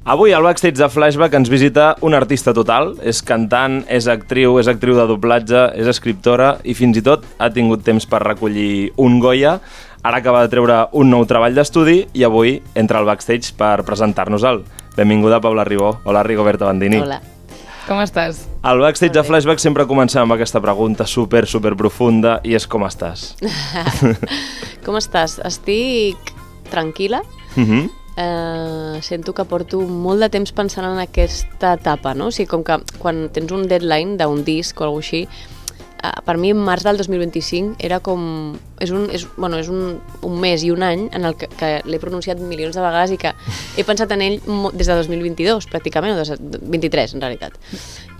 Avui al backstage de Flashback ens visita un artista total. És cantant, és actriu de doblatge, és escriptora i fins i tot ha tingut temps per recollir un Goya. Ara acaba de treure un nou treball d'estudi i avui entra al backstage per presentar-nos-el. Benvinguda, Paula Ribó. Hola, Rigoberta Bandini. Hola. Com estàs? Al backstage de Flashback sempre comencem amb aquesta pregunta super profunda i és com estàs? Com estàs? Estic tranquil·la. Sento que porto molt de temps pensant en aquesta etapa, no? O sigui, com que quan tens un deadline d'un disc o alguna cosa així, per mi en març del 2025 era com... És un mes i un any en el que l'he pronunciat milions de vegades i que he pensat en ell des de 2022 pràcticament, o des de 23 en realitat.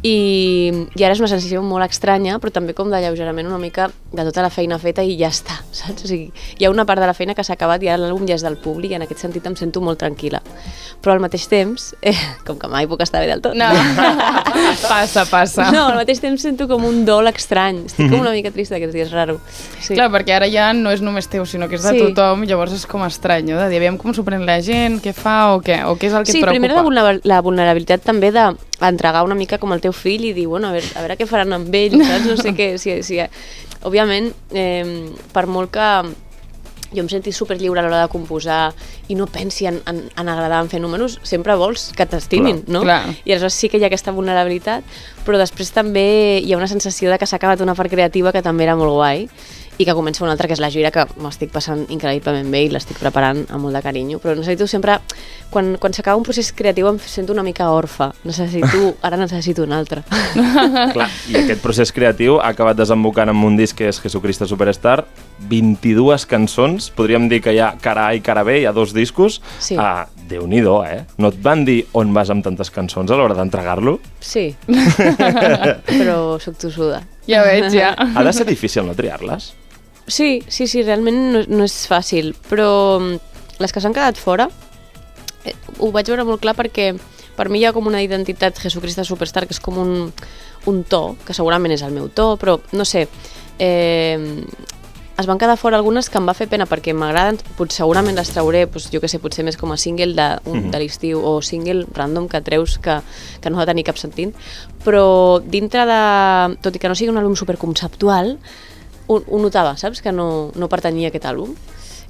I ara és una sensació molt estranya, però també com d'alleugerament una mica de tota la feina feta i ja està, saps? O sigui, hi ha una part de la feina que s'ha acabat i ara l'àlbum ja és del públic i en aquest sentit em sento molt tranquil·la. Però al mateix temps, com que mai puc estar bé del tot... No, passa. No, al mateix temps sento com un dol estrany. Estic com una mica trista aquests dies, raro. Sí. Clar, perquè ara ja no és només teu, sinó que és de tothom, llavors és com estrany, no? De dir, aviam com s'ho pren la gent, què fa o què és el que et preocupa. Sí, primer la vulnerabilitat també d'entregar una mica com el teu fill i dir, bueno, a veure què faran amb ell, saps? No sé què... Òbviament, per molt que jo em senti superlliure a l'hora de composar i no pensi en agradar, en fer números, sempre vols que t'estimin, no? Clar. I aleshores sí que hi ha aquesta vulnerabilitat, però després també hi ha una sensació de que s'ha acabat una part creativa que també era molt guai i que comença una altra, que és la gira, que m'estic passant increïblement bé i l'estic preparant amb molt de carinyo, però necessito sempre, quan s'acaba un procés creatiu em sento una mica orfa, ara necessito un altre. Clar, i aquest procés creatiu ha acabat desembocant en un disc que és Jesucristo Superstar, 22 cançons, podríem dir que hi ha cara A i cara B, hi ha 2 discos, sí. Déu-n'hi-do, No et van dir on vas amb tantes cançons a l'hora d'entregar-lo? Sí, però soc tossuda. Ja veig, ja. Ha de ser difícil no triar-les? Sí, realment no és fàcil, però les que s'han quedat fora ho vaig veure molt clar perquè per mi hi ha com una identitat Jesucristo Superstar que és com un to, que segurament és el meu to, però no sé, es van quedar fora algunes que em va fer pena perquè m'agraden, segurament les trauré, jo què sé, potser més com a single de l'estiu o single random que treus que no ha de tenir cap sentit, però dintre de, tot i que no sigui un àlbum superconceptual, ho notava, saps? Que no pertanyia a aquest àlbum.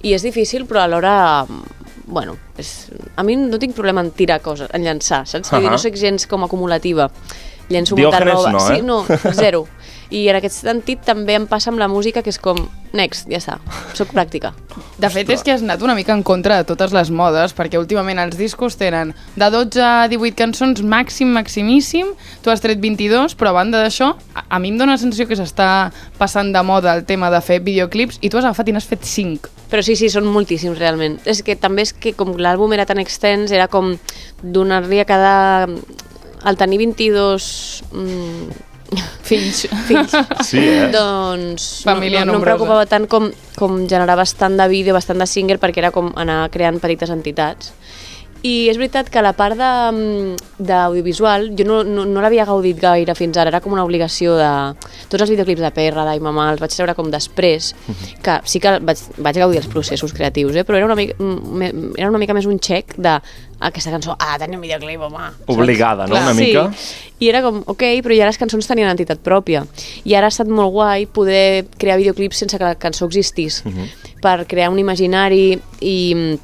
I és difícil, però alhora, bueno, a mi no tinc problema en tirar coses, en llançar, saps? No soc gens com acumulativa. Llenço molta roba. No, Sí, no, zero. I en aquest sentit també em passa amb la música, que és com, next, ja està, soc pràctica. De fet, és que has anat una mica en contra de totes les modes, perquè últimament els discos tenen de 12 a 18 cançons maximíssim, tu has tret 22, però a banda d'això, a mi em dóna la sensació que s'està passant de moda el tema de fer videoclips i tu has agafat i n'has fet 5. Però sí, són moltíssims realment. És que també és que com l'àlbum era tan extens, era com donar-li a cada... Al tenir 22... Fills. Sí, Doncs família no em preocupava tant com generar bastant de vídeo, bastant de single, perquè era com anar creant petites entitats. I és veritat que la part d'audiovisual jo no l'havia gaudit gaire fins ara, era com una obligació de... Tots els videoclips de Perra, d'Aimamà, els vaig treure com després, que sí que vaig gaudir els processos creatius, però era una mica més un check de aquesta cançó, tenir un videoclip, home. Obligada, no? Una mica. Sí, i era com, ok, però ja les cançons tenien entitat pròpia. I ara ha estat molt guai poder crear videoclips sense que la cançó existís, per crear un imaginari i...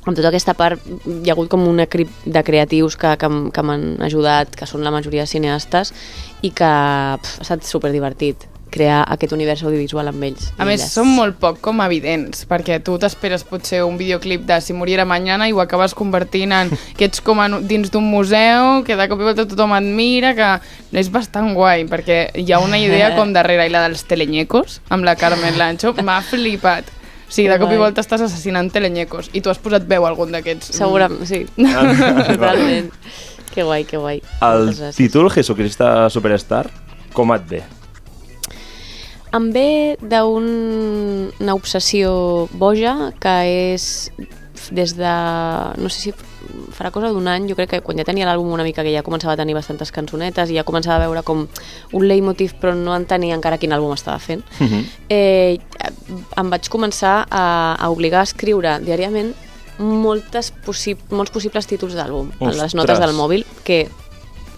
amb tota aquesta part hi ha hagut com un equip de creatius que m'han ajudat, que són la majoria de cineastes i que ha estat superdivertit crear aquest univers audiovisual amb ells. A més, són molt poc com evidents, perquè tu t'esperes potser un videoclip de Si moriera mañana i ho acabes convertint en que ets com dins d'un museu, que de cop i volta tothom admira, que és bastant guai, perquè hi ha una idea com darrere, i la dels teleñecos, amb la Carmen Lancho, m'ha flipat. Sí, de cop i volta estàs assassinant teleñecos i tu has posat veu a algun d'aquests. Segurament, sí. Totalment. Que guai, que guai. El títol Jesucristo Superstar, com et ve? Em ve d'una obsessió boja que és des de... no sé si farà cosa d'un any, jo crec que quan ja tenia l'àlbum una mica que ja començava a tenir bastantes cançonetes i ja començava a veure com un leitmotiv però no entenia encara quin àlbum estava fent, em vaig començar a obligar a escriure diàriament molts possibles títols d'àlbum a les Ostres. notes del mòbil que,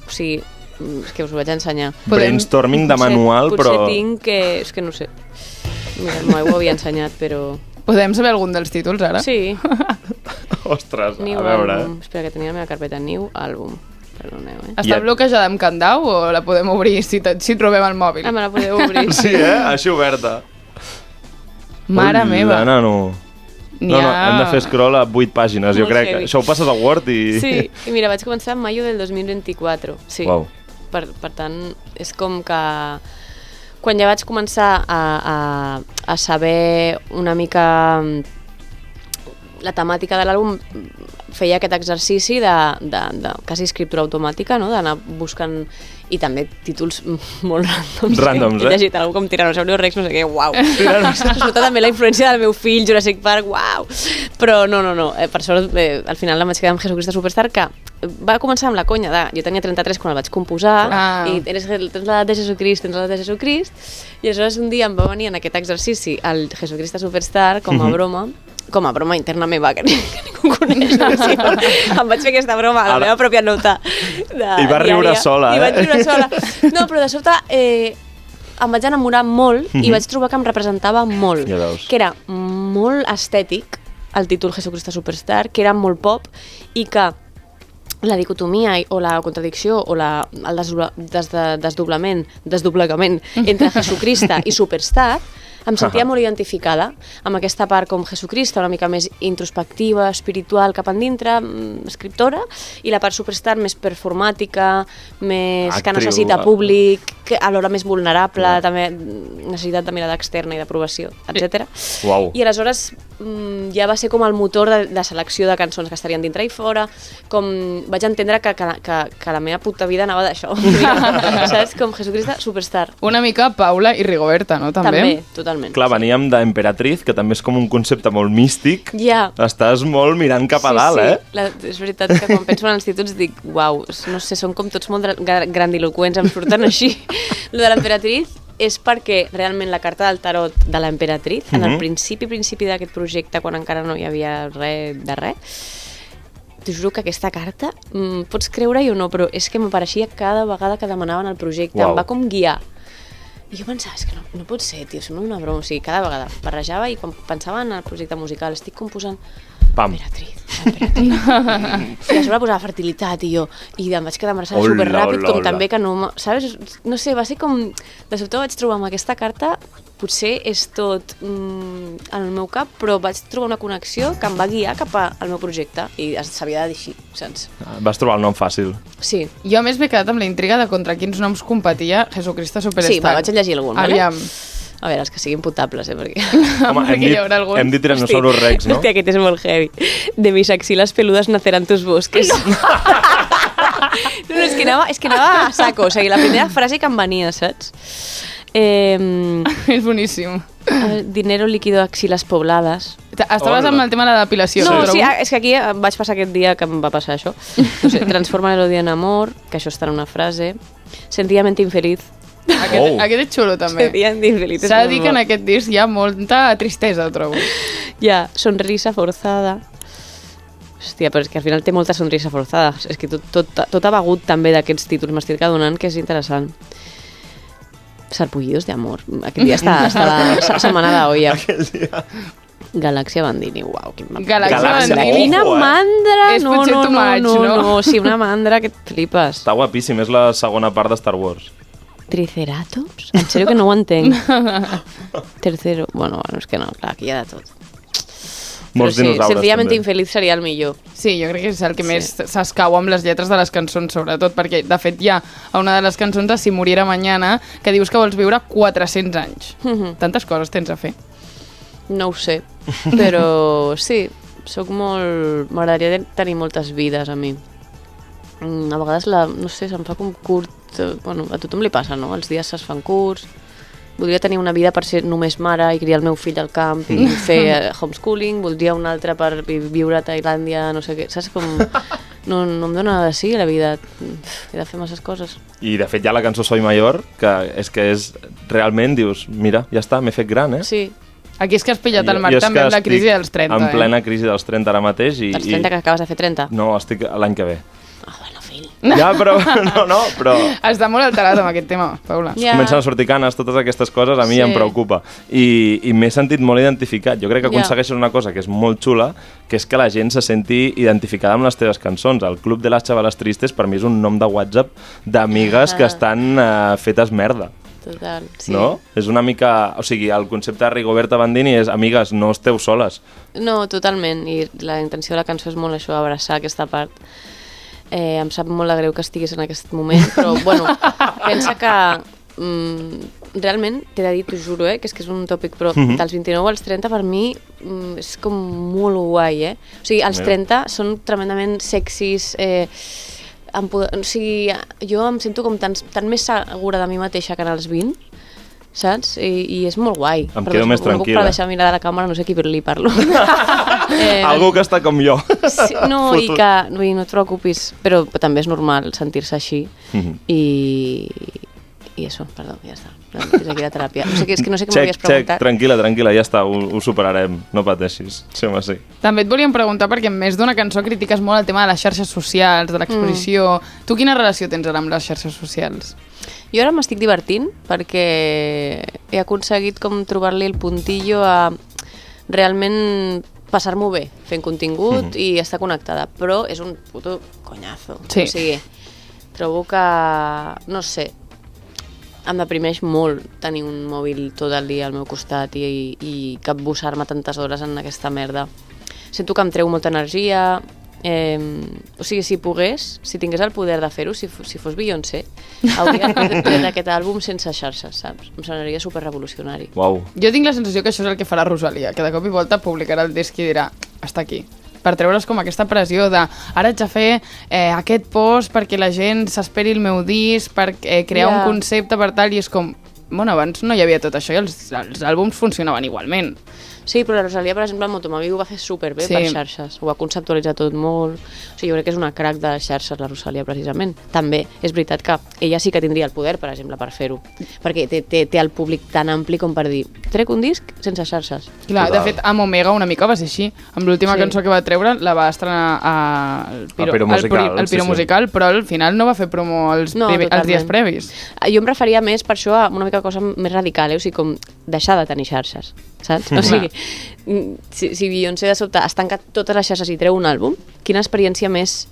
o sigui, és que us ho vaig ensenyar. Brainstorming de manual, però... Potser tinc que... És que no sé. Mira, mai ho havia ensenyat, però... Podem saber algun dels títols, ara? Sí. Ostres, New a veure... Album. Espera, que tenia la meva carpeta. New Album. Perdoneu, Està bloquejada amb candau o la podem obrir si trobem el mòbil? Me la podeu obrir. Sí, així oberta. Mare meva. Nano. No, hem de fer scroll a 8 pàgines, jo Molt crec. heavy. Això ho passes a Word i... Sí, i mira, vaig començar en maio del 2024. Sí. Uau. Per tant, és com que quan ja vaig començar a saber una mica la temàtica de l'àlbum, feia aquest exercici de quasi escriptura automàtica, no? D'anar buscant, i també títols molt randoms. Randoms, He llegit alguna com Tiranosaurio Rex, no sé què, uau. Es nota també la influència del meu fill, Jurassic Park, uau. Però no. Per sort, al final em vaig quedar amb Jesucristo Superstar, que va començar amb la conya de... Jo tenia 33 quan el vaig composar, i tens l'edat de Jesucrist, i aleshores un dia em va venir en aquest exercici el Jesucristo Superstar com a broma interna meva, que ningú coneix. Em vaig fer aquesta broma a la meva pròpia nota. I va riure sola, I vaig riure sola. No, però de sobte em vaig enamorar molt i vaig trobar que em representava molt. Ja veus. Que era molt estètic, el títol Jesucristo Superstar, que era molt pop i que la dicotomia o la contradicció o el desdoblament entre Jesucristo i Superstar em sentia molt identificada amb aquesta part com Jesucristo, una mica més introspectiva, espiritual, cap endintre, escriptora, i la part Superstar més performàtica, més Actriu, que necessita públic, que alhora més vulnerable, també necessitat de mirada externa i d'aprovació, etc. Uau. I aleshores ja va ser com el motor de selecció de cançons que estarien dintre i fora, com vaig entendre que la meva puta vida anava d'això. Saps? Com Jesucristo Superstar. Una mica Paula i Rigoberta, no? També, totalment. Clar, veníem d'Emperatriz, que també és com un concepte molt místic. Ja. Estàs molt mirant cap a dalt, eh? És veritat que quan penso en els títols dic, uau, no sé, són com tots molt grandiloquents, em surten així. Lo de l'Emperatriz és perquè realment la carta del tarot de l'Emperatriz, en el principi d'aquest projecte, quan encara no hi havia res de res, t'ho juro que aquesta carta, pots creure-hi o no, però és que m'apareixia cada vegada que demanaven el projecte, em va com guiar. I jo pensava, és que no pot ser, tio, sembla una broma. O sigui, cada vegada barrejava i quan pensava en el projecte musical, estic composant Emperatriz. I a sobre posava fertilitat i em vaig quedar embarassada superràpid, com també que no... Saps? No sé, va ser com... De sobte vaig trobar amb aquesta carta, potser és tot en el meu cap, però vaig trobar una connexió que em va guiar cap al meu projecte i s'havia de dir així, saps? Vas trobar el nom fàcil. Sí. Jo a més m'he quedat amb la intriga de contra quins noms competia Jesucristo Superstar. Sí, vaig llegir algun, Aviam. A veure, els que siguin potables, perquè... Home, hem dit Tiranosaurio Rex, no? Hòstia, aquest és molt heavy. De mis axilas peludas nacerán tus bosques. No, és que anava a saco, o sigui, la primera frase que em venia, saps? És boníssim. Dinero líquido axilas pobladas. Estaves amb el tema de la depilació. No, sí, és que aquí vaig passar aquest dia que em va passar això. No sé, transforma l'odio en amor, que això està en una frase. Sencillamente infeliz. Aquest és xulo, també. S'ha de dir que en aquest disc hi ha molta tristesa, ho trobo. Ja, sonrisa forzada. Hòstia, però és que al final té molta sonrisa forzada. És que tot ha begut també d'aquests títols, m'estic adonant que és interessant. Sarpullidos de amor. Aquest dia està la setmana d'olla. Galàxia Bandini, uau, quin Galàxia Bandini. Quina mandra! És potser too much, no? No, sí, una mandra que et flipes. Està guapíssim, és la segona part de Star Wars. Triceratops? En sèrio que no ho entenc. Tercero, bueno, és que no, clar, aquí hi ha de tot. Molts dinosaures, Sencillamente també. infeliz seria el millor. Sí, jo crec que és el que més s'escau amb les lletres de les cançons, sobretot, perquè, de fet, hi ha una de les cançons de Si muriera mañana, que dius que vols viure 400 anys. Tantes coses tens a fer. No ho sé, però sí, sóc molt... M'agradaria tenir moltes vides a mi. A vegades, no sé, se'm fa com curt... Bueno, a tothom li passa, no? Els dies se'ls fan curts. Voldria tenir una vida per ser només mare i criar el meu fill al camp i fer homeschooling. Voldria una altra per viure a Tailàndia, no sé què. Saps com... No em dóna de sí la vida. He de fer masses coses. I de fet hi ha la cançó Soy Mayor, que és realment dius, mira, ja està, m'he fet gran, eh? Sí, Aquí és que has pillat el Marc també amb la crisi dels 30. En plena crisi dels 30 ara mateix. Dels 30 que acabes de fer 30? No, estic l'any que ve. Bueno, fill. Ja, però... però... Està molt alterat amb aquest tema, Paula. Comencen a sortir canes, totes aquestes coses a mi em preocupa. I m'he sentit molt identificat. Jo crec que aconsegueixes una cosa que és molt xula, que és que la gent se senti identificada amb les teves cançons. El Club de les Chavales Tristes per mi és un nom de WhatsApp d'amigues que estan fetes merda. Total, sí. No? És una mica... O sigui, el concepte de Rigoberta Bandini és amigues, no esteu soles. No, totalment. I la intenció de la cançó és molt això, abraçar aquesta part. Em sap molt de greu que estiguis en aquest moment, però, bueno, pensa que realment, t'he de dir, t'ho juro, que és un tòpic, però dels 29 als 30 per mi és com molt guai, O sigui, els 30 són tremendament sexis, o sigui, jo em sento com tan més segura de mi mateixa que en els 20, saps? I és molt guai. Em quedo més tranquil·la. Per deixar mirar de la càmera, no sé qui li parlo. Algú que està com jo. Sí, no, i que no et preocupis, però també és normal sentir-se així. I això, perdó, ja està. És aquí la teràpia. O sigui, és que no sé què m'havies preguntat. Tranquil·la, ja està, ho superarem, no pateixis, som així. També et volíem preguntar, perquè en més d'una cançó critiques molt el tema de les xarxes socials, de l'exposició. Tu quina relació tens ara amb les xarxes socials? Jo ara m'estic divertint perquè he aconseguit com trobar-li el puntillo a realment passar-m'ho bé fent contingut i estar connectada, però és un puto conyazo. Sí. O sigui, trobo que, no sé, em deprimeix molt tenir un mòbil tot el dia al meu costat i capbussar-me tantes hores en aquesta merda. Sento que em treu molta energia. O sigui, si pogués, si tingués el poder de fer-ho, si fos Beyoncé, hauria tret aquest àlbum sense xarxes, saps? Em semblaria superrevolucionari. Uau. Jo tinc la sensació que això és el que farà Rosalia, que de cop i volta publicarà el disc i dirà, està aquí, per treure's com aquesta pressió de ara haig de fer aquest post perquè la gent s'esperi el meu disc, per crear un concepte per tal, i és com, bueno, abans no hi havia tot això i els àlbums funcionaven igualment. Sí, però la Rosalia, per exemple, el Motomami ho va fer superbé per xarxes. Ho va conceptualitzar tot molt. O sigui, jo crec que és una crack de les xarxes, la Rosalia, precisament. També és veritat que ella sí que tindria el poder, per exemple, per fer-ho. Perquè té el públic tan ampli com per dir, trec un disc sense xarxes. Clar, de fet, amb Omega una mica va ser així. Amb l'última cançó que va treure la va estrenar al Piro Musical, però al final no va fer promo els dies previs. Jo em referia més per això a una mica cosa més radical, o sigui, com deixar de tenir xarxes, saps? O sigui, si Beyoncé de sobte has tancat totes les xarxes i treu un àlbum, quina experiència més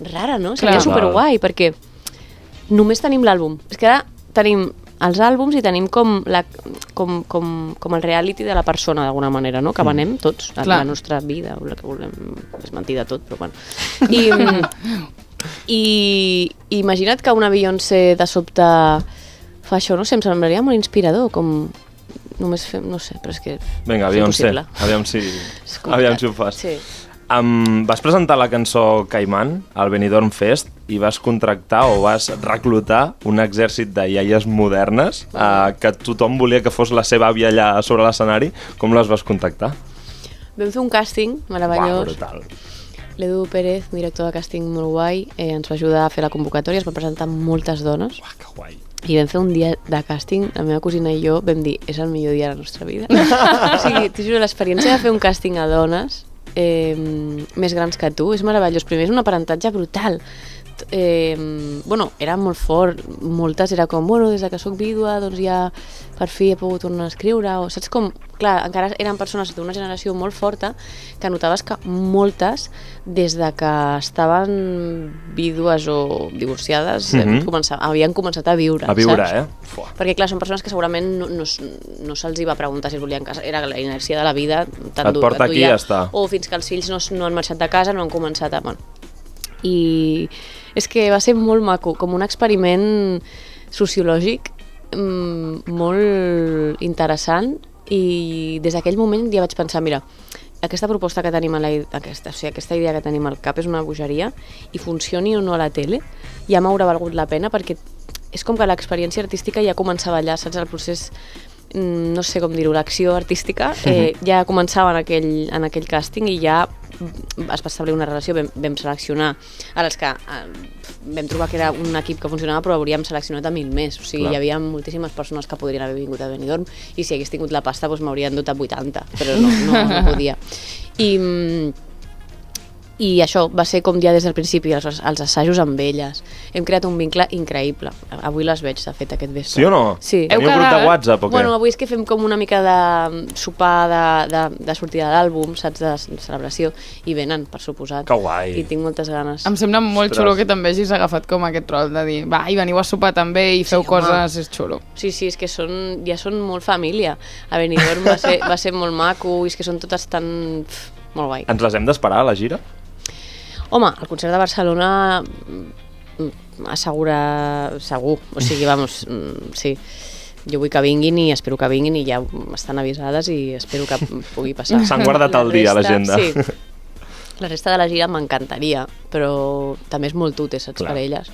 rara, no? Seria superguai, perquè només tenim l'àlbum. És que ara tenim els àlbums i tenim com el reality de la persona, d'alguna manera, no? Que venem tots, la nostra vida, el que volem, és mentida tot, però bueno. I imagina't que una Beyoncé de sobte fa això, no sé, em semblaria molt inspirador, com només fem, no sé, però és que vinga, Beyoncé, aviam si ho fas. Sí. Vas presentar la cançó Caimán al Benidorm Fest i vas contractar o vas reclutar un exèrcit de iaies modernes que tothom volia que fos la seva àvia allà sobre l'escenari. Com les vas contactar? Vam fer un càsting meravellós. Uau, brutal. L'Edu Pérez, director de càsting molt guai, ens va ajudar a fer la convocatòria, es van presentar moltes dones. Uau, que guai. I vam fer un dia de càsting, la meva cosina i jo vam dir, és el millor dia de la nostra vida. O sigui, t'ho juro, l'experiència de fer un càsting a dones més grans que tu és meravellós. Primer és un aprenentatge brutal. Bueno, era molt fort, moltes era com, bueno, des que soc vídua, doncs ja per fi he pogut tornar a escriure, o saps com, clar, encara eren persones d'una generació molt forta que notaves que moltes, des de que estaven vídues o divorciades, havien començat a viure, saps? Perquè clar, són persones que segurament no se'ls hi va preguntar si es volien casar, era la inèrcia de la vida, et porta aquí i ja està. O fins que els fills no han marxat de casa, no han començat a... Bueno. I és que va ser molt maco, com un experiment sociològic molt interessant, i des d'aquell moment ja vaig pensar, mira, aquesta proposta que tenim aquesta idea que tenim al cap és una bogeria, i funcioni o no a la tele, ja m'haurà valgut la pena, perquè és com que l'experiència artística ja començava allà, saps? El procés no sé com dir-ho, l'acció artística, ja començava en aquell càsting i ja es va establir una relació, vam seleccionar ara els que vam trobar que era un equip que funcionava, però hauríem seleccionat a 1.000 més, o sigui, hi havia moltíssimes persones que podrien haver vingut a Benidorm i si hagués tingut la pasta doncs m'haurien dut a 80, però no podia. I això va ser com ja des del principi, els assajos amb elles. Hem creat un vincle increïble. Avui les veig, de fet, aquest vespre. Sí o no? Sí. Teniu grup de WhatsApp o què? Bueno, avui és que fem com una mica de sopar de sortida d'àlbum, saps, de celebració, i venen, per suposat. Que guai. I tinc moltes ganes. Em sembla molt xulo que també hagis agafat com aquest rol de dir, va, i veniu a sopar també i feu coses, és xulo. Sí, és que ja són molt família. A Benidorm va ser molt maco, i és que són totes tan... molt guai. Ens les hem d'esperar a la gira? Home, el concert de Barcelona segur, o sigui, vamos, sí. Jo vull que vinguin i espero que vinguin i ja estan avisades i espero que pugui passar. S'han guardat el dia a l'agenda. Sí. La resta de la gira m'encantaria, però també és molt tute, saps, per elles.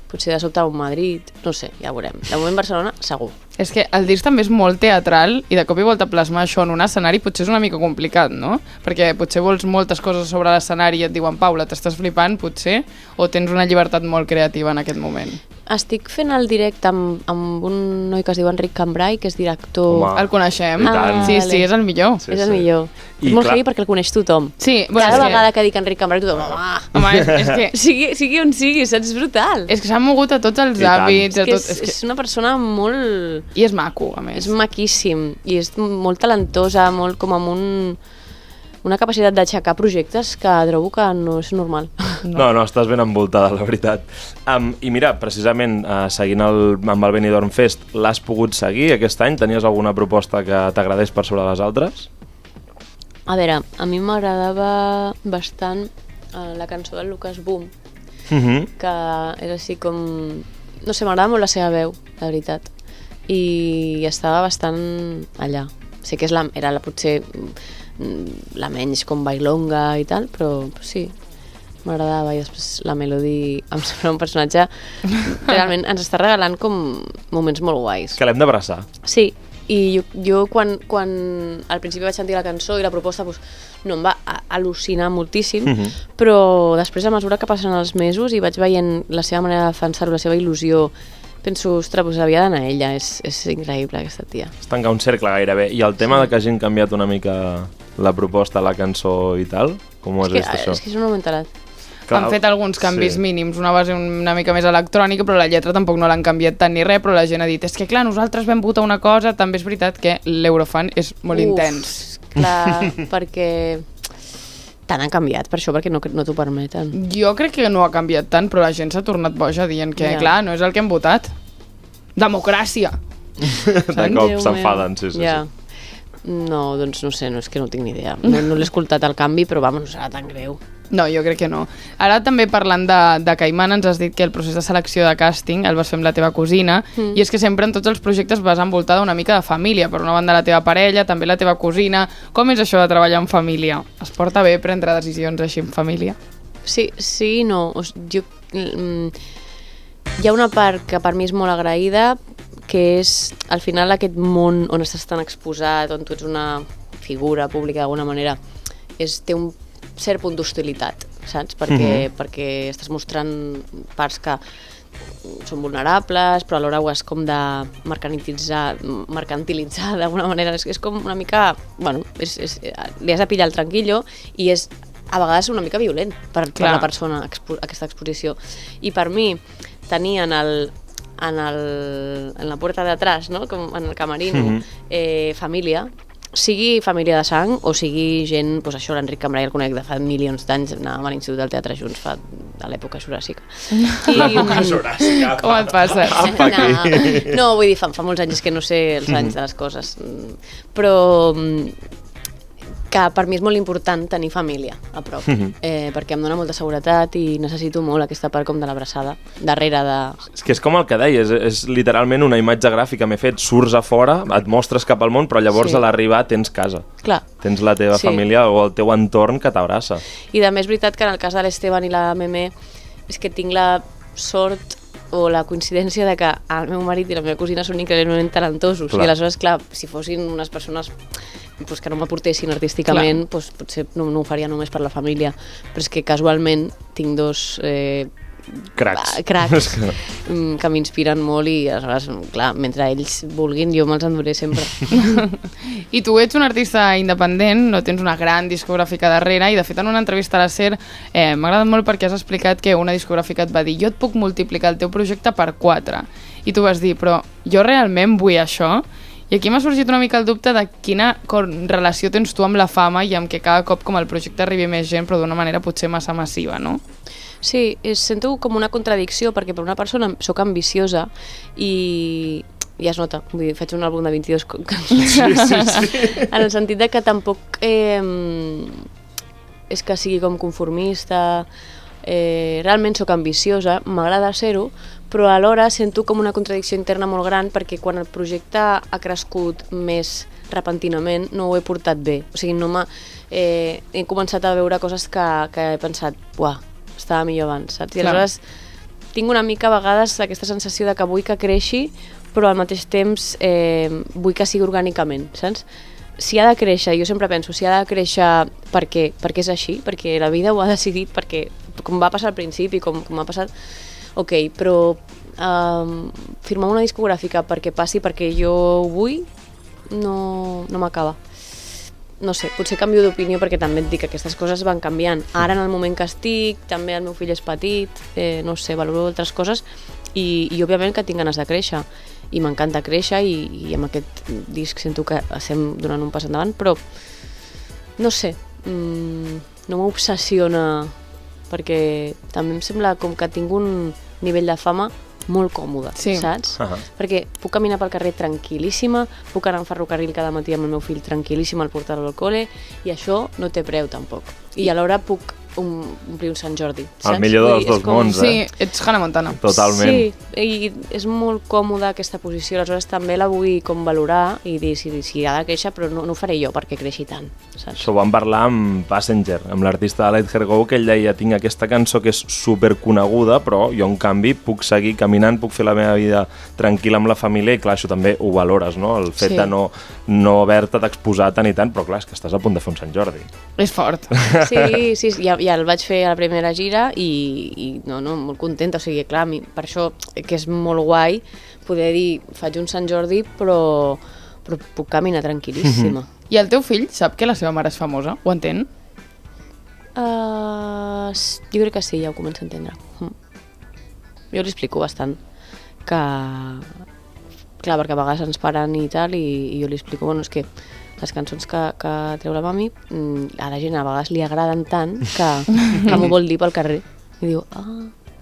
Potser de sobte a un Madrid, no sé, ja veurem. De moment Barcelona, segur. És que el disc també és molt teatral i de cop i volta plasmar això en un escenari potser és una mica complicat, no? Perquè potser vols moltes coses sobre l'escenari i et diuen, Paula, t'estàs flipant, potser, o tens una llibertat molt creativa en aquest moment? Estic fent el directe amb un noi que es diu Enric Cambrai, que és director... Home, el coneixem? sí, sí, és el millor. Sí, és el millor. És molt heavy perquè el coneix tothom. Sí, cada vegada que dic Enric Cambrai, tothom... Home, és que... sigui on sigui, saps? És brutal. És que s'ha mogut a tots els hàbits. És una persona molt... I és maco, a més. És maquíssim. I és molt talentosa, molt com amb una capacitat d'aixecar projectes que trobo que no és normal. No, estàs ben envoltada, la veritat. I mira, precisament, seguint amb el Benidorm Fest, l'has pogut seguir aquest any? Tenies alguna proposta que t'agradés per sobre les altres? A veure, a mi m'agradava bastant la cançó del Lucas Boom, que és així com... No sé, m'agrada molt la seva veu, la veritat. I estava bastant allà. Sé que era potser la menys com bailonga i tal, però sí, m'agradava. I després la Melody em sembla un personatge realment ens està regalant com moments molt guais. Que l'hem d'abraçar. Sí, i jo quan al principi vaig sentir la cançó i la proposta no em va al·lucinar moltíssim, però després a mesura que passen els mesos i vaig veient la seva manera de defensar-ho, la seva il·lusió, penso, ostres, havia d'anar ella, és increïble aquesta tia. Es tanca un cercle gairebé. I el tema de que hagin canviat una mica la proposta, la cançó i tal, com ho has vist això? És que és un momentalat. Han fet alguns canvis mínims, una base una mica més electrònica, però la lletra tampoc no l'han canviat tant ni res, però la gent ha dit, és que clar, nosaltres vam votar una cosa, també és veritat que l'Eurofan és molt intens. Clar, perquè tant han canviat per això, perquè no t'ho permeten. Jo crec que no ha canviat tant, però la gent s'ha tornat boja dient que, clar, no és el que hem votat. Democràcia! De cop s'enfaden, sí. No, doncs no sé, és que no tinc ni idea. No l'he escoltat el canvi, però no serà tan greu. No, jo crec que no. Ara també parlant de Caiman ens has dit que el procés de selecció de càsting el vas fer amb la teva cosina i és que sempre en tots els projectes vas envoltada una mica de família, per una banda la teva parella, també la teva cosina. Com és això de treballar en família? Es porta bé prendre decisions així en família? Sí, no. Hi ha una part que per mi és molt agraïda, que és al final aquest món on estàs tan exposat, on tu ets una figura pública d'alguna manera, té un cert punt d'hostilitat, saps? Perquè estàs mostrant parts que són vulnerables, però alhora ho has com de mercantilitzar d'alguna manera. És com una mica... Bueno, li has de pillar el tranquillo i és a vegades una mica violent per la persona aquesta exposició. I per mi, tenir en la puerta de atrás, no? Com en el camerino, família, sigui família de sang o sigui gent, doncs això, l'Enric Cambrai el conec de fa milions d'anys, anàvem a l'Institut del Teatre junts a l'època juràssica. L'època juràssica? Com et passa? No, vull dir, fa molts anys que no sé els anys de les coses, però que per mi és molt important tenir família a prop, perquè em dona molta seguretat i necessito molt aquesta part com de l'abraçada, darrere de... És que és com el que deies, és literalment una imatge gràfica, m'he fet, surts a fora, et mostres cap al món, però llavors a l'arribar tens casa. Clar. Tens la teva família o el teu entorn que t'abraça. I també és veritat que en el cas de l'Esteban i la Meme és que tinc la sort o la coincidència de que el meu marit i la meva cosina són increïblement talentosos. Clar. I aleshores, clar, si fossin unes persones pues, que no m'aportessin artísticament, pues, potser no ho faria només per la família. Però és que casualment tinc dos cracs que m'inspiren molt i aleshores, clar, mentre ells vulguin jo me'ls enduré sempre. I tu ets un artista independent, no tens una gran discogràfica darrere, i de fet en una entrevista a la SER m'ha agradat molt perquè has explicat que una discogràfica et va dir jo et puc multiplicar el teu projecte per 4, i tu vas dir però jo realment vull això? I aquí m'ha sorgit una mica el dubte de quina relació tens tu amb la fama i amb que cada cop com el projecte arribi més gent però d'una manera potser massa massiva, no? Sí, sento com una contradicció perquè per una persona sóc ambiciosa i ja es nota, vull dir, faig un àlbum de 22 cançons. Sí. En el sentit de que tampoc és que sigui com conformista, realment sóc ambiciosa, m'agrada ser-ho, però alhora sento com una contradicció interna molt gran perquè quan el projecte ha crescut més repentinament no ho he portat bé. O sigui, he començat a veure coses que he pensat, buah, estava millor abans, saps? I aleshores tinc una mica a vegades aquesta sensació de que vull que creixi, però al mateix temps vull que sigui orgànicament, saps? Si ha de créixer, jo sempre penso, si ha de créixer perquè és així, perquè la vida ho ha decidit, perquè com va passar al principi, com ha passat, ok, però firmar una discogràfica perquè passi perquè jo ho vull, no m'acaba. No sé, potser canvio d'opinió perquè també et dic que aquestes coses van canviant. Ara, en el moment que estic, també el meu fill és petit, no sé, valoro altres coses i òbviament que tinc ganes de créixer. I m'encanta créixer i amb aquest disc sento que estem donant un pas endavant, però no sé, no m'obsessiona perquè també em sembla com que tinc un nivell de fama molt còmode, saps? Perquè puc caminar pel carrer tranquil·líssima, puc anar en ferrocarril cada matí amb el meu fill tranquil·líssima al portar-lo al col·le i això no té preu tampoc. I alhora puc omplir un Sant Jordi, saps? El millor dels dos mons, Sí, ets Hannah Montana. Totalment. Sí, i és molt còmoda aquesta posició, aleshores també la vull com valorar i dir si ha de créixer, però no ho faré jo perquè creixi tant, saps? Això ho vam parlar amb Passenger, amb l'artista de Let Her Go, que ell deia, tinc aquesta cançó que és superconeguda, però jo en canvi puc seguir caminant, puc fer la meva vida tranquil·la amb la família i clar, això també ho valores, no? El fet de no haver-te d'exposar tant i tant, però clar, és que estàs a punt de fer un Sant Jordi. És fort. Sí, ja el vaig fer a la primera gira i molt contenta, o sigui, clar, per això que és molt guai poder dir, faig un Sant Jordi però puc caminar tranquil·líssima. I el teu fill sap que la seva mare és famosa? Ho entén? Jo crec que sí, ja ho comença a entendre. Jo li explico bastant que, clar, perquè a vegades ens paren i tal i jo li explico, bueno, és que les cançons que treu la mami a la gent a vegades li agraden tant que m'ho vol dir pel carrer i diu,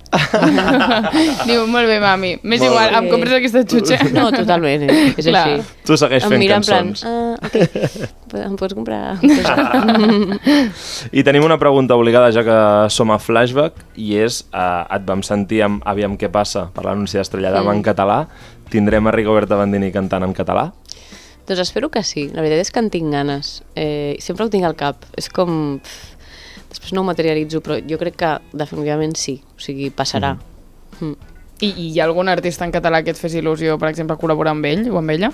Diu, molt bé, mami, m'és igual, em compres aquesta xutxa? No, totalment, és així. Tu segueix fent cançons. Em pots comprar? I tenim una pregunta obligada ja que som a Flashback i és, et vam sentir amb Aviam què passa per l'anunci d'Estrella Damm en català, tindrem a Rigoberta Bandini cantant en català? Doncs espero que sí, la veritat és que en tinc ganes, sempre ho tinc al cap, és com... Després no ho materialitzo, però jo crec que definitivament sí, o sigui, passarà. I hi ha algun artista en català que et fes il·lusió, per exemple, col·laborar amb ell o amb ella?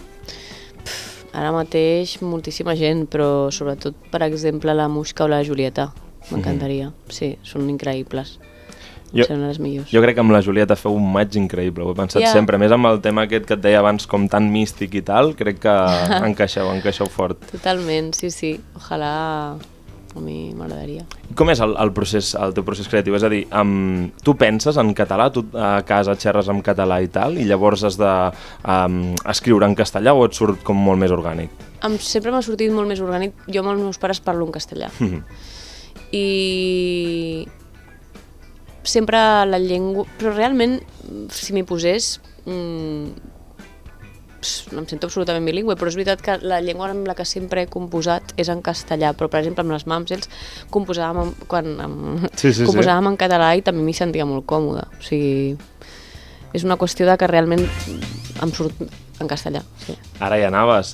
Ara mateix moltíssima gent, però sobretot, per exemple, la Muixca o la Julieta, m'encantaria. Sí, són increïbles. Són les millors. Jo crec que amb la Julieta feu un maig increïble, ho he pensat sempre. Més amb el tema aquest que et deia abans com tan místic i tal, crec que encaixeu fort. Totalment, sí. Ojalà... A mi m'agradaria. Com és el teu procés creatiu? És a dir, tu penses en català, tu a casa xerres en català i tal, i llavors has d'escriure en castellà o et surt com molt més orgànic? Sempre m'ha sortit molt més orgànic. Jo amb els meus pares parlo en castellà. I sempre la llengua... Però realment, si m'hi posés... em sento absolutament bilingüe, però és veritat que la llengua amb la que sempre he composat és en castellà, però per exemple amb les Mamsels composàvem composàvem en català i també m'hi sentia molt còmoda, o sigui, és una qüestió de que realment em surt en castellà. Sí. Ara hi anaves,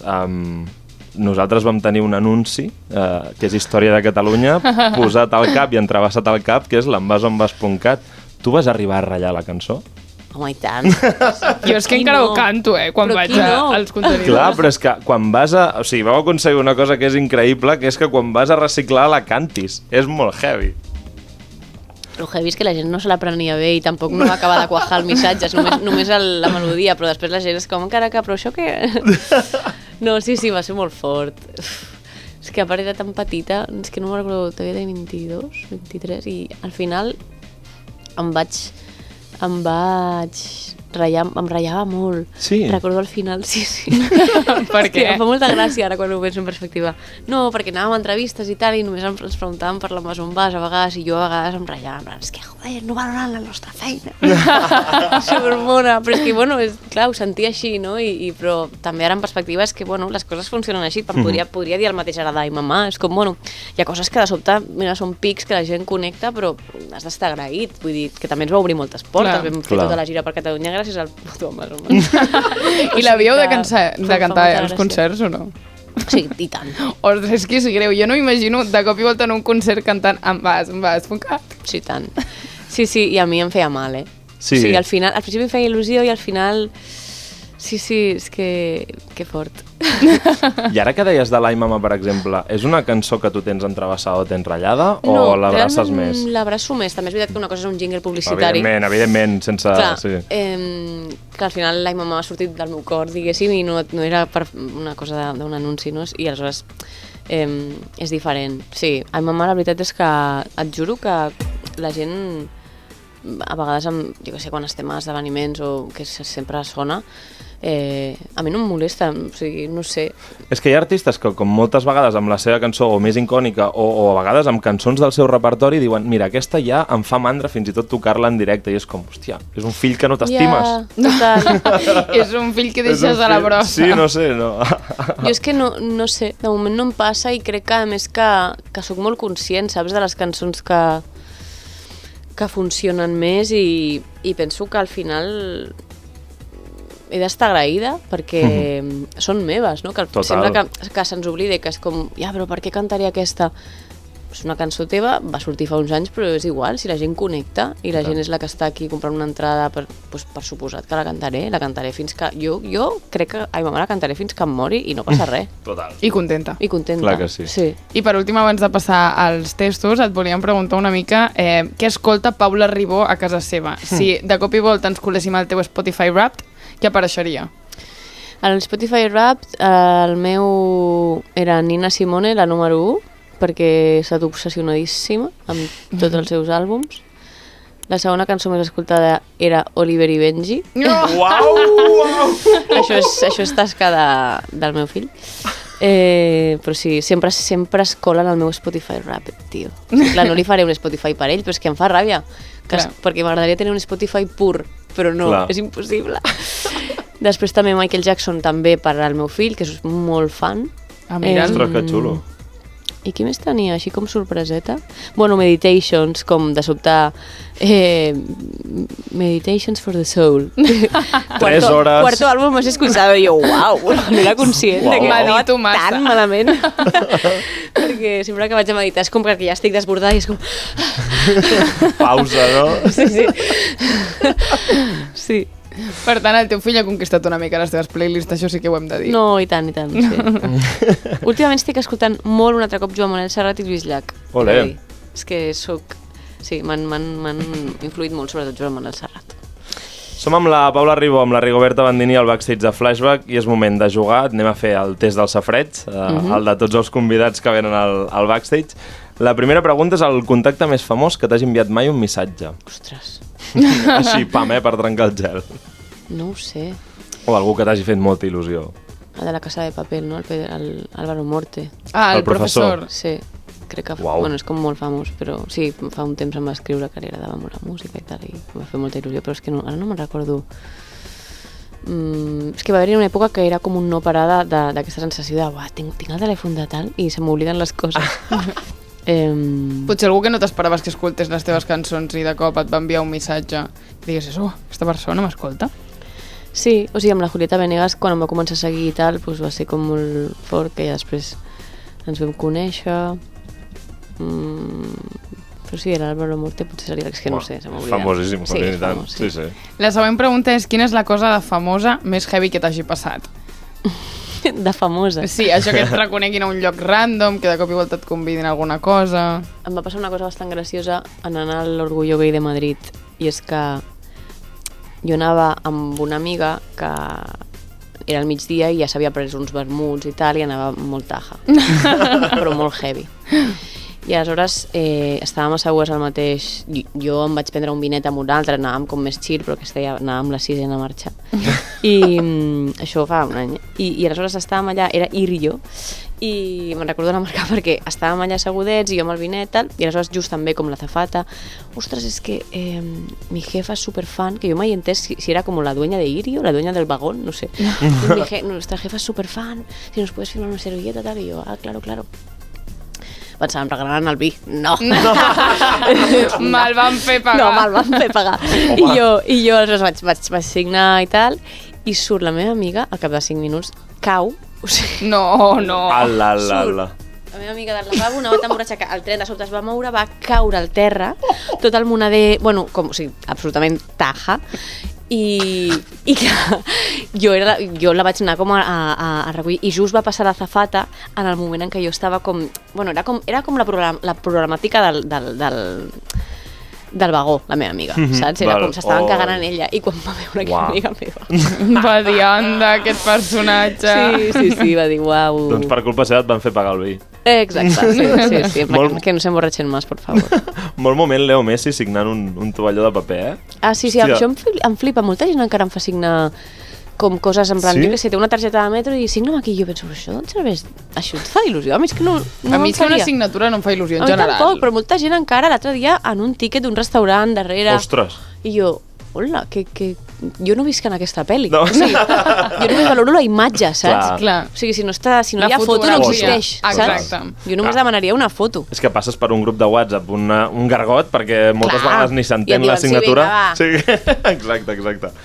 nosaltres vam tenir un anunci, que és Història de Catalunya, posat al cap i entrevessat al cap, que és l'envàs.cat. Tu vas arribar a ratllar la cançó? Home, i tant. Jo és que encara ho canto, quan vaig als contenidors. Clar, però és que quan vas a... O sigui, vau aconseguir una cosa que és increïble, que és que quan vas a reciclar la cantis. És molt heavy. El heavy és que la gent no se l'aprenia bé i tampoc no va acabar de quajar el missatge, només la melodia, però després la gent és com, caraca, però això què? No, sí, va ser molt fort. És que a part era tan petita, és que no me'n recordo, devia tenir 22, 23, i al final em vaig ratllar, em ratllava molt. Sí? Recordo al final, sí. Per què? Em fa molta gràcia ara quan ho penso en perspectiva. No, perquè anàvem a entrevistes i tal, i només ens preguntàvem per la on vas a vegades, i jo a vegades em ratllava, és que, joder, no valoran la nostra feina. Supermona, però és que, bueno, clar, ho sentia així, no? Però també ara en perspectiva és que, bueno, les coses funcionen així, podria dir el mateix ara i mamà, és com, bueno, hi ha coses que de sobte, mira, són pics que la gent connecta, però has d'estar agraït, vull dir, que també ens va obrir moltes portes, vam fer tota la gira per Catalunya gràcies al puto Amazon. I l'havíeu de cantar als concerts o no? Sí, i tant. Ostres, és que és greu. Jo no m'imagino de cop i volta en un concert cantant em vas, puncat. Sí, tant. Sí, i a mi em feia mal, Sí. O sigui, al principi em feia il·lusió i al final... Sí, és que fort. I ara que deies de l'Ai Mama, per exemple, és una cançó que tu tens entrevessada o tens ratllada o l'abraces més? No, l'abraço més. També és veritat que una cosa és un jingle publicitari. Evidentment, sense... Clar, sí. que al final l'Ai Mama ha sortit del meu cor, diguéssim, i no era per una cosa d'un anunci, no? I aleshores és diferent. Sí, Ai Mama, la veritat és que et juro que la gent... a vegades, jo que sé, quan estem a esdeveniments o que sempre sona, a mi no em molesta, o sigui, no sé. És que hi ha artistes que, com moltes vegades amb la seva cançó o més icònica o a vegades amb cançons del seu repertori, diuen, mira, aquesta ja em fa mandra fins i tot tocar-la en directe, i és com, hòstia, és un fill que no t'estimes. Ja, total. És un fill que deixes a la brossa. Sí, no sé, no. Jo és que no sé, de moment no em passa i crec que, a més, que sóc molt conscient, saps, de les cançons que funcionen més i penso que al final he d'estar agraïda perquè són meves, no? Que sembla que se'ns oblida, que és com, però per què cantaré aquesta? És una cançó teva, va sortir fa uns anys, però és igual, si la gent connecta i la gent és la que està aquí comprant una entrada, per suposat que la cantaré fins que... Jo crec que Ai Mama la cantaré fins que em mori i no passa res. Total. I contenta. Clar que sí. I per últim, abans de passar als testos, et volíem preguntar una mica què escolta Paula Ribó a casa seva. Si de cop i volta ens coléssim al teu Spotify Wrapped, què apareixeria? A l'Spotify Wrapped el meu era Nina Simone, la número 1, perquè he estat obsessionadíssima amb tots els seus àlbums. La segona cançó més escoltada era Oliver i Benji. Uau! Això és tasca del meu fill. Però sí, sempre es cola en el meu Spotify Wrapped, tio. Clar, no li faré un Spotify per ell, però és que em fa ràbia. Perquè m'agradaria tenir un Spotify pur, però no, és impossible. Després també Michael Jackson, també per al meu fill, que és molt fan. Ostres, que xulo. I qui més tenia, així com sorpreseta? Bueno, Meditations, com de sobte... Meditations for the Soul. 3 hores. Cuarto àlbum més escoltat, i jo, uau, no era conscient de que anava tan malament. Perquè sempre que vaig a meditar és com que ja estic desbordada i és com... Pausa, no? Sí. Sí. Per tant, el teu fill ha conquistat una mica les teves playlists, això sí que ho hem de dir. No, i tant, sí. Últimament estic escoltant molt un altre cop Joan Manel Serrat i Lluís Llach. Olé. És que soc... Sí, m'han influït molt, sobretot Joan Manel Serrat. Som amb la Paula Ribó, amb la Rigoberta Bandini al backstage de Flashback i és moment de jugar. Anem a fer el test del safareig, el de tots els convidats que venen al backstage. La primera pregunta és el contacte més famós que t'hagi enviat mai un missatge. Ostres. Així, pam, per trencar el gel. No ho sé. O algú que t'hagi fet molta il·lusió. El de la Casa de Papel, no? El Álvaro Morte. Ah, el professor. Sí, crec que... Uau. Bueno, és com molt famós, però sí, fa un temps em va escriure que li agradava molt la música i tal, i em va fer molta il·lusió, però és que ara no me'n recordo. És que va haver-hi una època que era com un no parar d'aquesta sensació de tinc el telèfon de tal i se m'obliden les coses. Potser algú que no t'esperaves que escoltés les teves cançons i de cop et va enviar un missatge i diguessis, aquesta persona m'escolta? Sí, o sigui, amb la Julieta Venegas, quan em va començar a seguir i tal, doncs va ser com molt fort, que ja després ens vam conèixer. Però sí, era Álvaro Morte, potser seria... És que no sé, se m'oblida. Famosíssim, sí, i tant. famós, Sí, sí. La següent pregunta és quina és la cosa de famosa més heavy que t'hagi passat? De famosa. Sí, això que et reconeguin a un lloc random, que de cop i volta et convidin a alguna cosa... Em va passar una cosa bastant graciosa en anar a l'Orgullo Gay de Madrid, i és que jo anava amb una amiga que era al migdia i ja s'havia pres uns vermuts i tal, i anava molt taja, però molt heavy. I aleshores estàvem asseguts al mateix... Jo em vaig prendre un vinet amb un altre, anàvem com més chill, però aquesta ja anàvem la sisena a marxa. I això fa un any. I aleshores estàvem allà, era Ir i jo, i me'n recordo una marca perquè estàvem allà assegudets i jo amb el vinet tal, i aleshores just també com l'azafata, ostres, és que mi jefa és superfan, que jo mai he entès si era com la dueña de Irio, la dueña del vagón, no sé. Nuestra jefa és superfan, si nos puedes firmar una servilleta tal, i jo, claro, claro. Pensàvem, regalaran el vi. No. Me'l van fer pagar. No, me'l van fer pagar. I jo aleshores vaig signar i tal, i surt la meva amiga, al cap de 5 minuts, cau. O sigui, No. Ala. la meva amiga del lavabo, una volta emborratxa, que el tren de sobte es va moure, va caure al terra, tot el monader, bueno, com, o sigui, absolutament taja, i clar, jo la vaig anar com a recollir, i just va passar l'azafata en el moment en què jo estava com... Bueno, era com la problemàtica del vagó, la meva amiga, saps? Era com s'estaven cagant en ella, i quan va veure que era amiga meva... Va dir, anda, aquest personatge. Sí, va dir, uau... Doncs per culpa seva et van fer pagar el vi. Exacte, sí. Que no s'emborratxen más, por favor. Molt moment Leo Messi signant un tovalló de paper, Sí, això em flipa. Molta gent encara em fa signar com coses en plan, jo que sé, té una targeta de metro i signa'm aquí, i jo penso, això d'on serveix? Això et fa il·lusió? A mi és que no a mi és que una signatura no em fa il·lusió en general. A mi tampoc, però molta gent encara l'altre dia en un tíquet d'un restaurant darrere... Ostres! I jo, hola, que jo no visc en aquesta pel·li. No. O sigui, jo només valoro la imatge, saps? Clar. O sigui, si no hi ha foto, no existeix, saps? Exacte. Jo només demanaria una foto. És que passes per un grup de WhatsApp, un gargot, perquè moltes vegades ni s'entén la signatura. Sí, Exacte.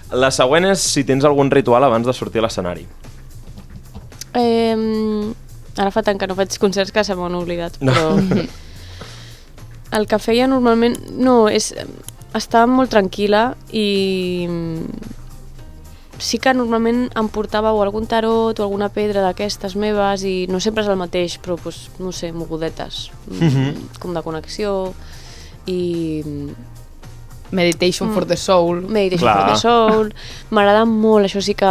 La següent és si tens algun ritual abans de sortir a l'escenari. Ara fa tant que no faig concerts que se m'han oblidat, però... El que feia normalment... No, estava molt tranquil·la i... Sí que normalment em portava o algun tarot o alguna pedra d'aquestes meves i no sempre és el mateix, però, pues, no sé, mogudetes, com de connexió i... Meditation for the soul. Meditation for the soul. M'agrada molt, això sí que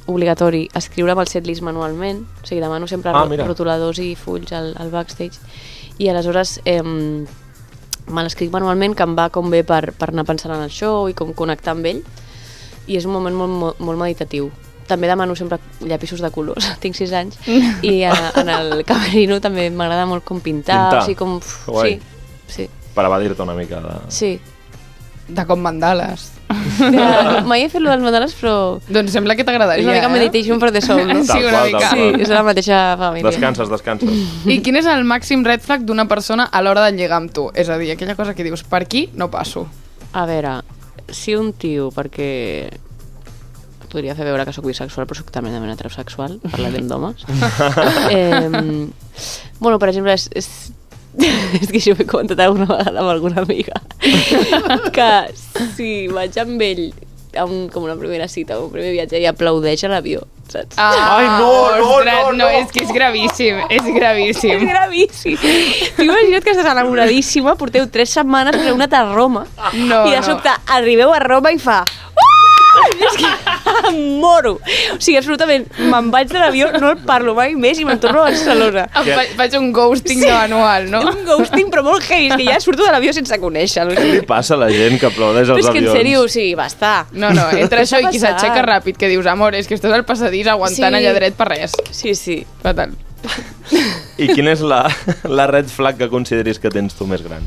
obligatori, escriure amb el setlist manualment, o sigui, demano sempre rotuladors i fulls al backstage, i aleshores me l'escric manualment, que em va com bé per anar pensant en el show i com connectar amb ell, i és un moment molt meditatiu. També demano sempre llapisos de colors, tinc 6 anys, i en el camerino també m'agrada molt com pintar. O sigui, com... Sí. Per evadir-te una mica de... Sí. De com mandales. Mai he fet lo dels mandales, però... Doncs sembla que t'agradaria, És una mica meditation for the soul, no? Sí, una mica. Sí, és la mateixa família. Descanses. I quin és el màxim red flag d'una persona a l'hora de lligar amb tu? És a dir, aquella cosa que dius, per aquí no passo. A veure, si un tio, perquè podria fer veure que sóc bisexual, però sóc també heterosexual, parlarem d'homes. Bueno, per exemple, és que això ho he comentat alguna vegada amb alguna amiga, que si vaig amb ell com una primera cita o un primer viatge i aplaudeix a l'avió, saps? Ai, no, és que és gravíssim, és gravíssim. És gravíssim. Tu imagina't que estàs enamoradíssima, porteu 3 setmanes, heu anat a Roma, i de sobte arribeu a Roma i fa... És que em moro. O sigui, absolutament, me'n vaig de l'avió, no el parlo mai més i me'n torno a Barcelona. Faig un ghosting de manual, no? Un ghosting, però molt heavy, és que ja surto de l'avió sense conèixer-lo. Què li passa a la gent que aplaudeix als avions? És que en sèrio, sí, basta. No, entre això i qui s'aixeca ràpid, que dius, amor, és que estàs al passadís aguantant allà dret per res. Sí. Fatal. I quina és la red flag que consideris que tens tu més gran?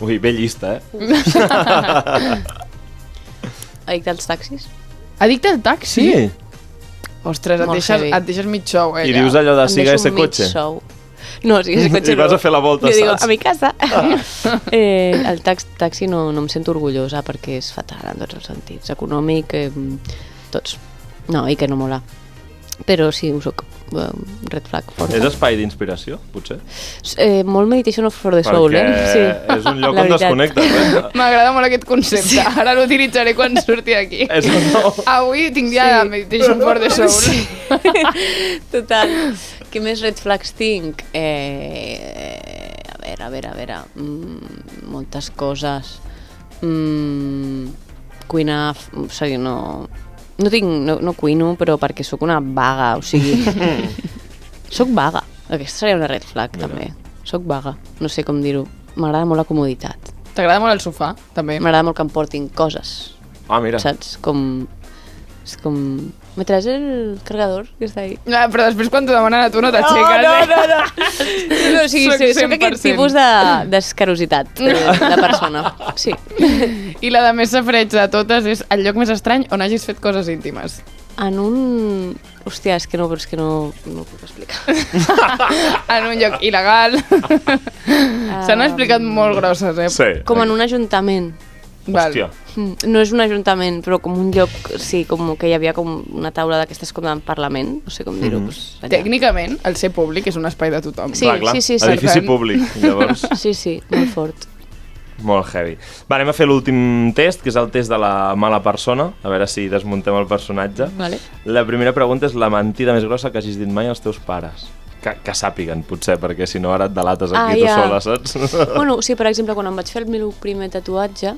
Ui, bé llista, Addicte als taxis? Addicte al taxi? Sí. Ostres, et deixes mig show, I dius allò de siga ese cotxe? No, siga ese cotxe no. I vas a fer la volta, saps? Jo digo, a mi casa. El taxi no em sento orgullosa perquè és fatal en tots els sentits. Econòmic, tots. No, i que no mola. Però sí, ho soc. Red flag forta. És espai d'inspiració, potser? Molt meditation of for the soul, Perquè és un lloc on desconnectes, M'agrada molt aquest concepte. Ara l'utilitzaré quan surti d'aquí. És un nou. Avui tinc dia de meditation for the soul. Sí. Total. Què més red flags tinc? A veure. Moltes coses. Cuinar... O sigui, no cuino, però perquè sóc una vaga, o sigui... Sóc vaga. Aquesta seria una red flag, també. Sóc vaga. No sé com dir-ho. M'agrada molt la comoditat. T'agrada molt el sofà, també? M'agrada molt que em portin coses. Ah, mira. Saps? És com... ¿Me traes el cargador que està ahí? Però després quan t'ho demanen a tu no t'aixeques, No, o sigui, soc aquest tipus d'escarositat de persona. Sí. I la de més safreig de totes és el lloc més estrany on hagis fet coses íntimes. En un... Hòstia, és que no ho puc explicar. En un lloc il·legal. S'han explicat molt grosses, Sí. Com en un ajuntament. Hòstia. No és un ajuntament, però com un lloc, sí, com que hi havia com una taula d'aquestes com del Parlament, no sé com dir-ho. Tècnicament, el ser públic és un espai de tothom. Sí, sí. Edifici públic, llavors. Sí, molt fort. Molt heavy. Va, anem a fer l'últim test, que és el test de la mala persona, a veure si desmuntem el personatge. Vale. La primera pregunta és la mentida més grossa que hagis dit mai als teus pares. Que sàpiguen, potser, perquè si no ara et delates aquí tu sola, saps? Bueno, sí, per exemple, quan em vaig fer el meu primer tatuatge,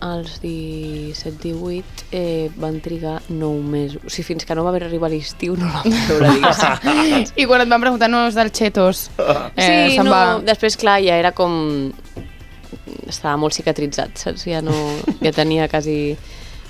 als 17-18 van trigar 9 mesos. O sigui, fins que no va haver arribar l'estiu no la vam veure, diguéssim. I quan et van preguntar no és del Cheetos, sí, no, després, clar, ja era com... Estava molt cicatritzat, saps? Ja tenia quasi...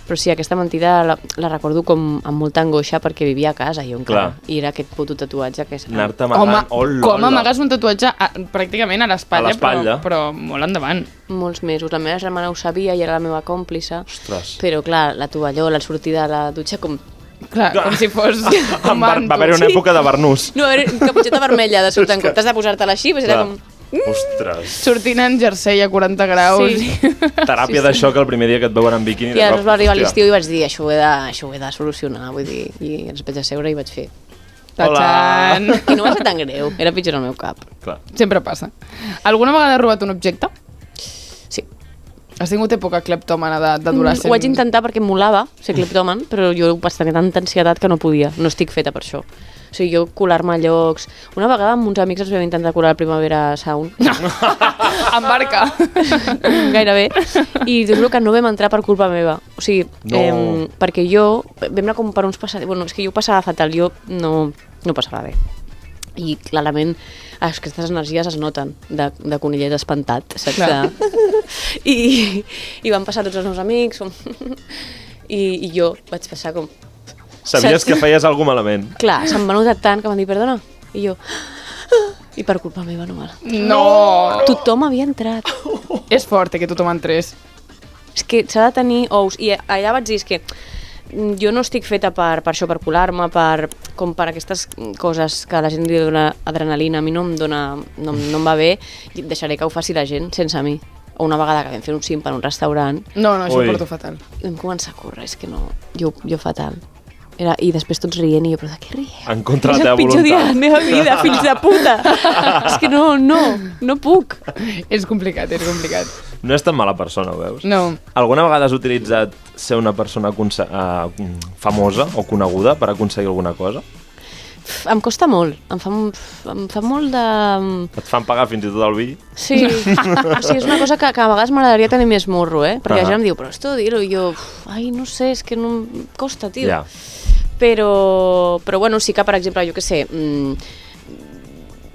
Però sí, aquesta mentida la recordo com amb molta angoixa perquè vivia a casa jo encara. I era aquest puto tatuatge que... Anar-te amagant. Com amagues un tatuatge pràcticament a l'espatlla, però molt endavant. Molts mesos. La meva germana ho sabia i era la meva còmplice. Ostres. Però clar, la tovallola, la sortida de la dutxa com... Clar, com si fos un manto. Va haver una època de barnús. No, va haver caputxeta vermella de sota, en comptes de posar-te-la així, era com... Ostres. Sortint en jersei a 40 graus. Sí. Teràpia d'això que el primer dia que et veuen en biquini... I llavors va arribar l'estiu i vaig dir, això ho he de solucionar, vull dir, i ens vaig asseure i vaig fer. Hola. I no va ser tan greu, era pitjor al meu cap. Clar. Sempre passa. Alguna vegada has robat un objecte? Sí. Has tingut època cleptòmana d'adolescent? Ho vaig intentar perquè em molava ser cleptòman, però jo vaig tenir tanta ansietat que no podia, no estic feta per això. O sigui, jo colar-me a llocs... Una vegada amb uns amics ens vam intentar colar a Primavera Sound. En barca. Gairebé. I t'ho juro que no vam entrar per culpa meva. O sigui, perquè jo... Vam anar com per uns passadissos... Bueno, és que jo ho passava fatal, jo no passava bé. I clarament aquestes energies es noten de conillet espantat, saps? I van passar tots els meus amics i jo vaig passar com... Sabies que feies alguna malament. Clar, se'm va notar tant que van dir perdona. I jo... I per culpa meva no m'ha... No! Tothom havia entrat. És fort que tothom entrés. És que s'ha de tenir ous. I allà vaig dir, és que jo no estic feta per això, per colar-me, com per aquestes coses que la gent li dona adrenalina. A mi no em va bé, deixaré que ho faci la gent sense mi. O una vegada que vam fer un simp en un restaurant... No, això ho porto fatal. Vam començar a córrer, és que no... Jo fatal. I després tots rient i jo, però de què rient? En contra de la teva voluntat. És el pitjor dia de la meva vida, fills de puta. És que no puc. És complicat. No és tan mala persona, ho veus? No. Alguna vegada has utilitzat ser una persona famosa o coneguda per aconseguir alguna cosa? Em costa molt. Em fa molt de... Et fan pagar fins i tot el vi? Sí. O sigui, és una cosa que a vegades m'agradaria tenir més morro, perquè la gent em diu, però esto dir-ho, i jo, ai, no sé, és que no em costa, tio. Ja. Però bueno, sí que, per exemple, jo què sé,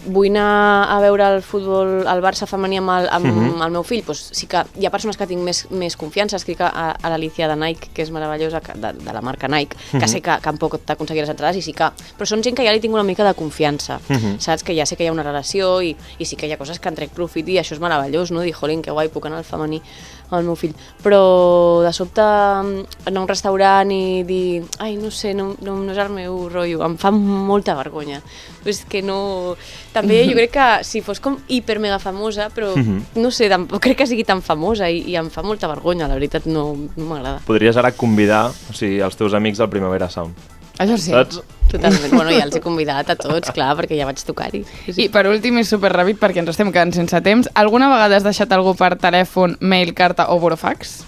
vull anar a veure el futbol, el Barça femení amb el meu fill, doncs sí que hi ha persones que tinc més confiança. Escric a l'Alicia de Nike, que és meravellosa, de la marca Nike, que sé que em pot aconseguir les entrades, i sí que... Però són gent que ja li tinc una mica de confiança, saps? Que ja sé que hi ha una relació i sí que hi ha coses que en trec profit i això és meravellós, no? Dir, jolín, que guai, puc anar al femení amb el meu fill. Però de sobte anar a un restaurant i dir, ai, no sé, no és el meu rotllo, em fa molta vergonya. És que no... També jo crec que si fos com hiper mega famosa, però no sé, tampoc crec que sigui tan famosa i em fa molta vergonya, la veritat no m'agrada. Podries ara convidar els teus amics al Primavera Sound. Això sí. Saps? Totalment. Bueno, ja els he convidat a tots, clar, perquè ja vaig tocar-hi. I per últim, i superràpid, perquè ens estem quedant sense temps, alguna vegada has deixat algú per telèfon, mail, carta o burofax?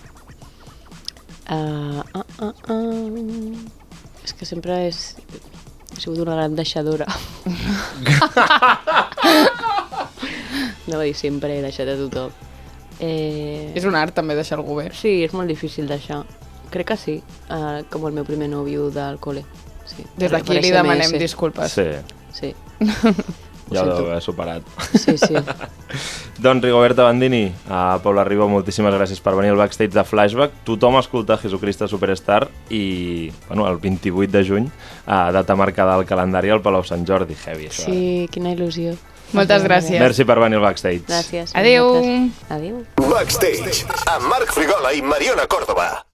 És que sempre he sigut una gran deixadora. No, i sempre he deixat a tothom. És un art també deixar algú bé. Sí, és molt difícil deixar. Crec que sí, com el meu primer nòvio del col·le. Sí. Des d'aquí li demanem disculpes. Sí. Ja ho deu haver superat. Sí. Doncs Rigoberta Bandini, Paula Ribó, moltíssimes gràcies per venir al backstage de Flashback. Tothom escolta Jesucristo Superstar i, bueno, el 28 de juny, data marcada al calendari al Palau Sant Jordi. Heavy, això. Sí, quina il·lusió. Moltes gràcies. Merci per venir al backstage. Gràcies. Adéu. Adéu. Backstage, amb Marc Frigola i Mariona Córdoba.